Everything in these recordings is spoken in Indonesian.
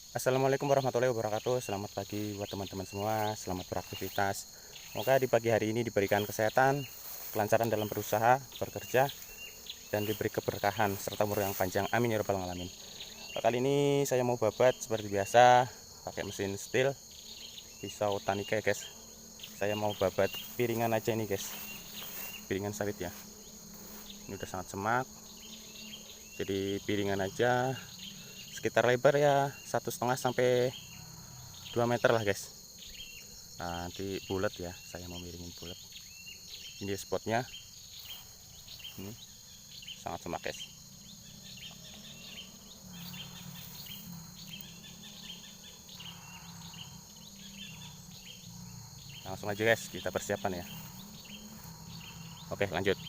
Assalamualaikum warahmatullahi wabarakatuh. Selamat pagi buat teman-teman semua. Selamat beraktivitas. Semoga di pagi hari ini diberikan kesehatan, kelancaran dalam berusaha, bekerja, dan diberi keberkahan serta umur yang panjang. Amin ya rabbal alamin. Kali ini saya mau babat seperti biasa pakai mesin steel, pisau tanika ya guys. Saya mau babat piringan aja ini guys. Piringan sawit ya. Ini udah sangat semak. Jadi piringan aja sekitar lebar ya 1,5 sampai 2 meter lah guys. Nah, nanti bulat ya, saya mau miringin bulat. Ini spotnya, ini sangat semak guys. Langsung aja guys, kita persiapan ya. Oke, lanjut.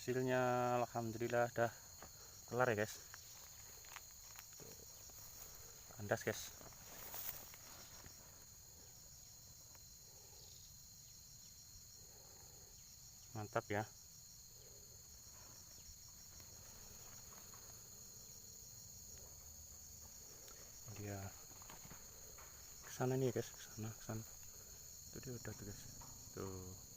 Hasilnya alhamdulillah udah kelar ya guys. Kandas guys. Mantap ya. Dia kesana nih guys, kesana. Itu dia udah tuh guys. Tuh.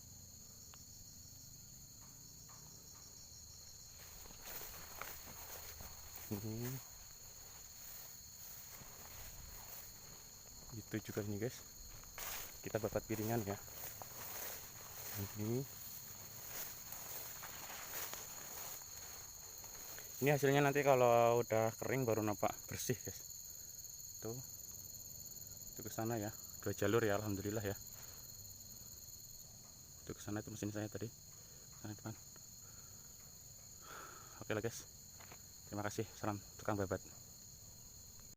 Ini. Itu juga nih guys. Kita babat piringan ya. Ini hasilnya nanti kalau udah kering baru nampak bersih guys. Tuh. Itu ke sana ya. 2 jalur ya alhamdulillah ya. Itu ke sana itu mesin saya tadi. Sana depan. Oke lah guys. Terima kasih. Salam tukang babat.